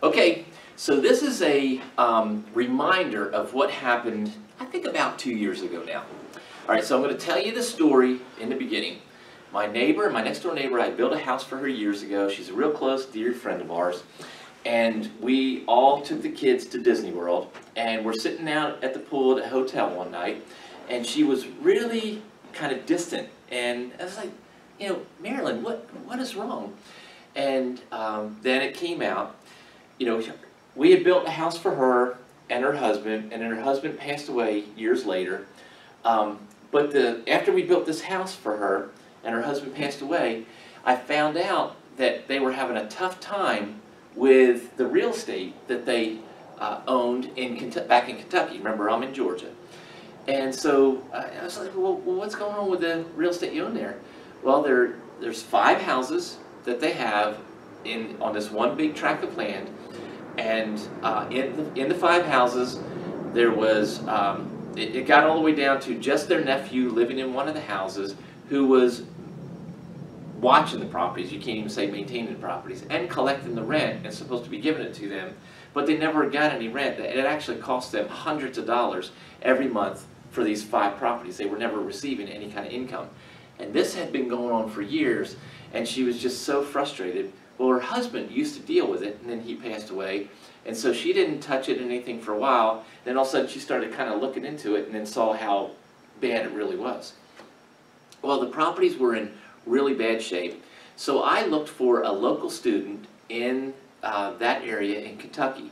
Okay, so this is a reminder of what happened, I think about 2 years ago now. All right, so I'm going to tell you the story in the beginning. My neighbor, my next door neighbor, I built a house for her years ago. She's a real close, dear friend of ours. And we all took the kids to Disney World. And we're sitting out at the pool at a hotel one night. And she was really kind of distant. And I was like, you know, Marilyn, what is wrong? And then it came out. You know, we had built a house for her and her husband, and then her husband passed away years later. But after we built this house for her and her husband passed away, I found out that they were having a tough time with the real estate that they owned back in Kentucky. Remember, I'm in Georgia. And so I was like, well, what's going on with the real estate you own there? Well, there's 5 houses that they have on this one big tract of land. And in the 5 houses, there was, it got all the way down to just their nephew living in one of the houses who was watching the properties, you can't even say maintaining the properties, and collecting the rent and supposed to be giving it to them, but they never got any rent. It actually cost them hundreds of dollars every month for these 5 properties. They were never receiving any kind of income. And this had been going on for years, and she was just so frustrated. Well, her husband used to deal with it, and then he passed away, and so she didn't touch it or anything for a while. Then all of a sudden she started kind of looking into it and then saw how bad it really was. Well, the properties were in really bad shape, so I looked for a local student in that area in Kentucky.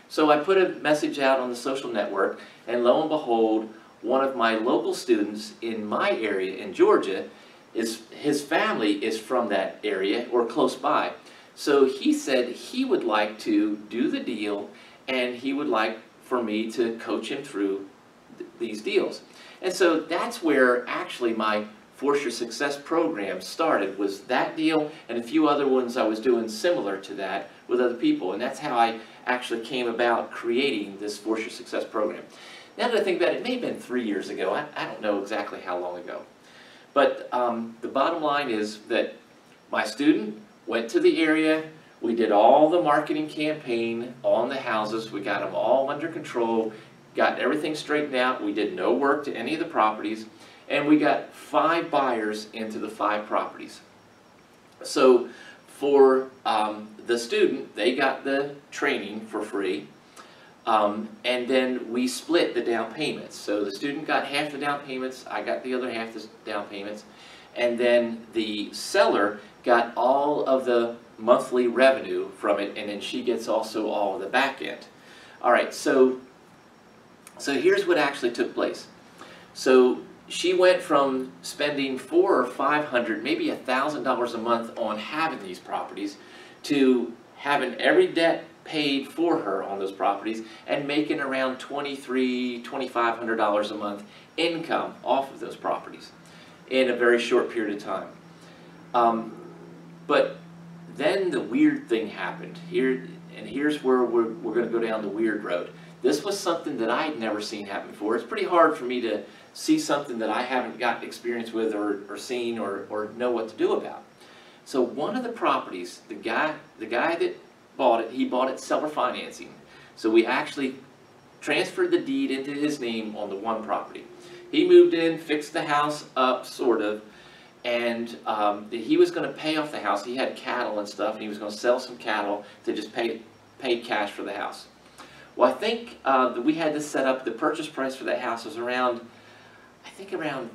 So I put a message out on the social network, and lo and behold, one of my local students in my area in Georgia, his family is from that area or close by. So he said he would like to do the deal, and he would like for me to coach him through these deals. And so that's where actually my Force Your Success program started, was that deal and a few other ones I was doing similar to that with other people. And that's how I actually came about creating this Force Your Success program. Now that I think about it, it may have been 3 years ago. I don't know exactly how long ago. But the bottom line is that my student went to the area, we did all the marketing campaign on the houses, we got them all under control, got everything straightened out, we did no work to any of the properties, and we got 5 buyers into the 5 properties. So for the student, they got the training for free, and then we split the down payments. So the student got half the down payments, I got the other half the down payments, and then the seller got all of the monthly revenue from it, and then she gets also all of the back end. All right, so here's what actually took place. So she went from spending $400 or $500, maybe $1,000 a month on having these properties, to having every debt paid for her on those properties and making around $2,300, $2,500 a month income off of those properties in a very short period of time. But then the weird thing happened. Here's where we're going to go down the weird road. This was something that I had never seen happen before. It's pretty hard for me to see something that I haven't got experience with or seen or know what to do about. So one of the properties, the guy that bought it, he bought it seller financing. So we actually transferred the deed into his name on the one property. He moved in, fixed the house up, sort of, and he was going to pay off the house. He had cattle and stuff, and he was going to sell some cattle to just pay cash for the house. Well, I think that we had this set up. The purchase price for that house was around, I think around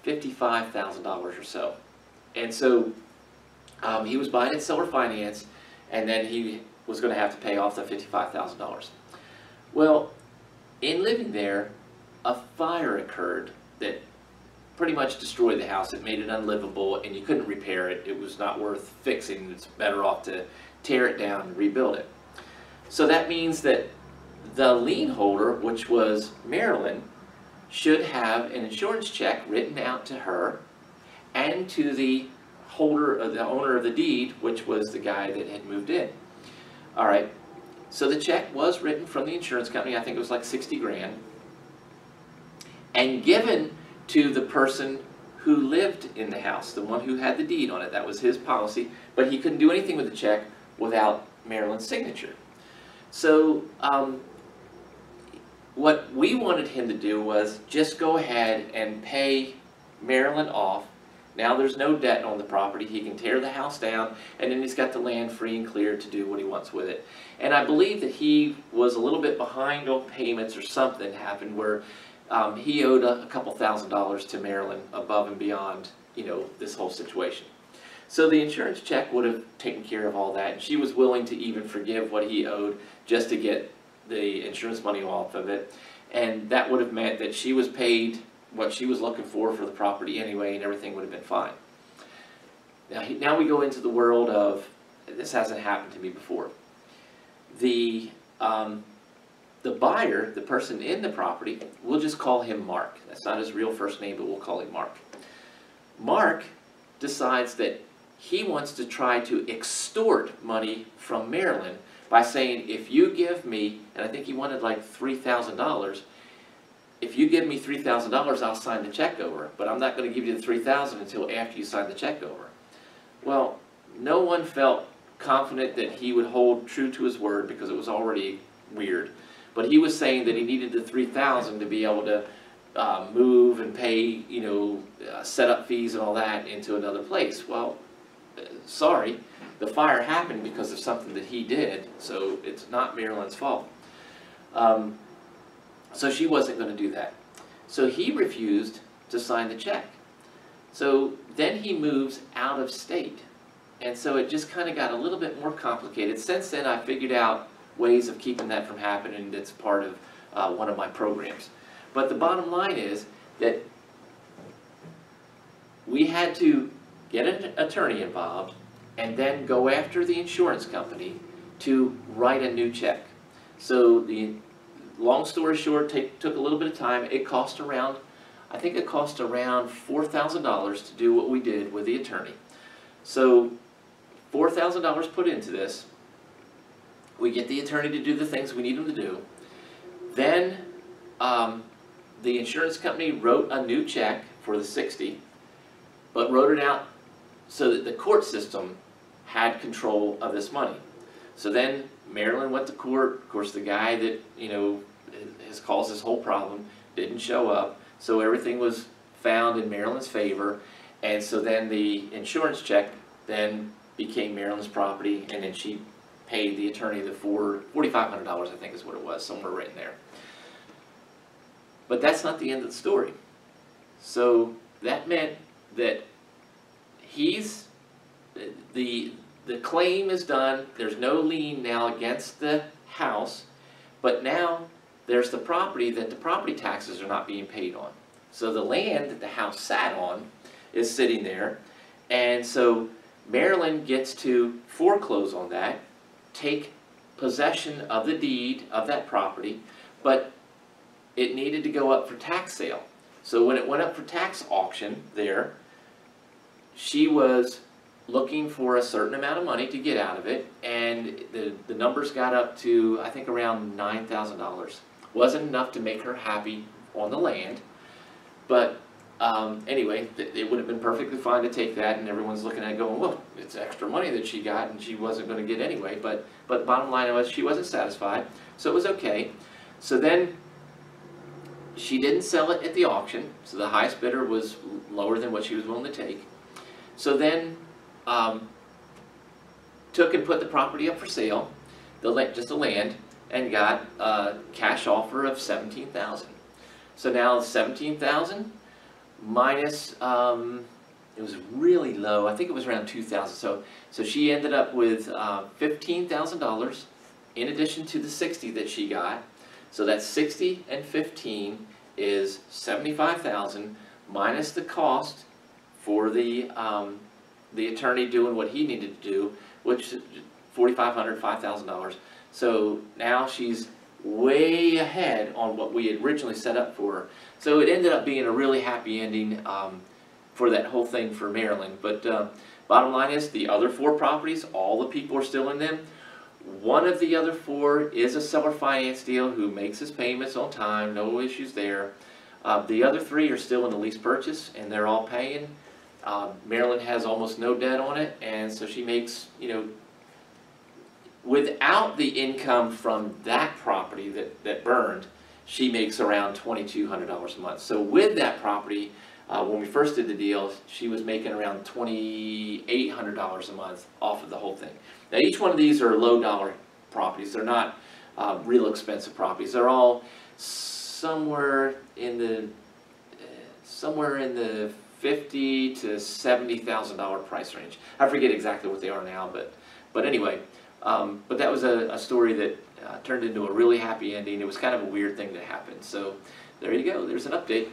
$55,000 or so. And so he was buying it seller finance, and then he was going to have to pay off the $55,000. Well, in living there, a fire occurred that pretty much destroyed the house. It made it unlivable, and you couldn't repair it. It was not worth fixing. It's better off to tear it down and rebuild it. So that means that the lien holder, which was Marilyn, should have an insurance check written out to her and to the owner of the deed, which was the guy that had moved in. All right, so the check was written from the insurance company. I think it was like 60 grand, and given to the person who lived in the house, the one who had the deed on it. That was his policy, but he couldn't do anything with the check without Marilyn's signature. So what we wanted him to do was just go ahead and pay Marilyn off. Now there's no debt on the property. He can tear the house down, and then he's got the land free and clear to do what he wants with it. And I believe that he was a little bit behind on payments, or something happened where he owed a couple $1,000s to Marilyn above and beyond, this whole situation. So the insurance check would have taken care of all that, and she was willing to even forgive what he owed just to get the insurance money off of it. And that would have meant that she was paid what she was looking for the property anyway, and everything would have been fine. Now we go into the world of, this hasn't happened to me before. The buyer, the person in the property, we'll just call him Mark. That's not his real first name, but we'll call him Mark. Mark decides that he wants to try to extort money from Marilyn by saying, if you give me, and I think he wanted like $3,000, if you give me $3,000, I'll sign the check over, but I'm not going to give you the $3,000 until after you sign the check over. Well, no one felt confident that he would hold true to his word, because it was already weird. But he was saying that he needed the $3,000 to be able to move and pay, setup fees and all that into another place. Well, sorry, the fire happened because of something that he did, so it's not Marilyn's fault. So she wasn't going to do that. So he refused to sign the check. So then he moves out of state. And so it just kind of got a little bit more complicated. Since then, I figured out ways of keeping that from happening. That's part of one of my programs. But the bottom line is that we had to get an attorney involved and then go after the insurance company to write a new check. So long story short, took a little bit of time. It cost around, I think it cost around $4,000 to do what we did with the attorney. So $4,000 put into this. We get the attorney to do the things we need him to do. Then the insurance company wrote a new check for the $60,000, but wrote it out so that the court system had control of this money. So then Marilyn went to court. Of course, the guy that has caused this whole problem didn't show up, so everything was found in Marilyn's favor, and so then the insurance check then became Marilyn's property, and then she paid the attorney the $4,500, I think is what it was, somewhere right in there. But that's not the end of the story. So that meant that the claim is done. There's no lien now against the house, but now there's the property that the property taxes are not being paid on. So the land that the house sat on is sitting there, and so Marilyn gets to foreclose on that, take possession of the deed of that property, but it needed to go up for tax sale. So when it went up for tax auction there, she was looking for a certain amount of money to get out of it, and the numbers got up to, I think, around $9,000. Wasn't enough to make her happy on the land, but anyway, it would have been perfectly fine to take that, and everyone's looking at it going, well, it's extra money that she got, and she wasn't going to get anyway, but bottom line was she wasn't satisfied, so it was okay. So then she didn't sell it at the auction, so the highest bidder was lower than what she was willing to take. So then took and put the property up for sale, just the land, and got a cash offer of $17,000. So now $17,000 minus, it was really low, I think it was around $2,000. So she ended up with $15,000 in addition to the $60,000 that she got. So that's $60,000 and $15,000 is $75,000 minus the cost for the attorney doing what he needed to do, which is $4,500, $5,000. So now she's way ahead on what we had originally set up for her. So it ended up being a really happy ending for that whole thing for Marilyn. But bottom line is, the other 4 properties, all the people are still in them. One of the other 4 is a seller finance deal who makes his payments on time, no issues there. The other 3 are still in the lease purchase, and they're all paying. Marilyn has almost no debt on it, and so she makes, without the income from that property that burned, she makes around $2,200 a month. So with that property, when we first did the deal, she was making around $2,800 a month off of the whole thing. Now each one of these are low dollar properties. They're not real expensive properties. They're all somewhere in the $50,000 to $70,000 price range. I forget exactly what they are now, but anyway, but that was a story that turned into a really happy ending. It was kind of a weird thing that happened. So there you go. There's an update.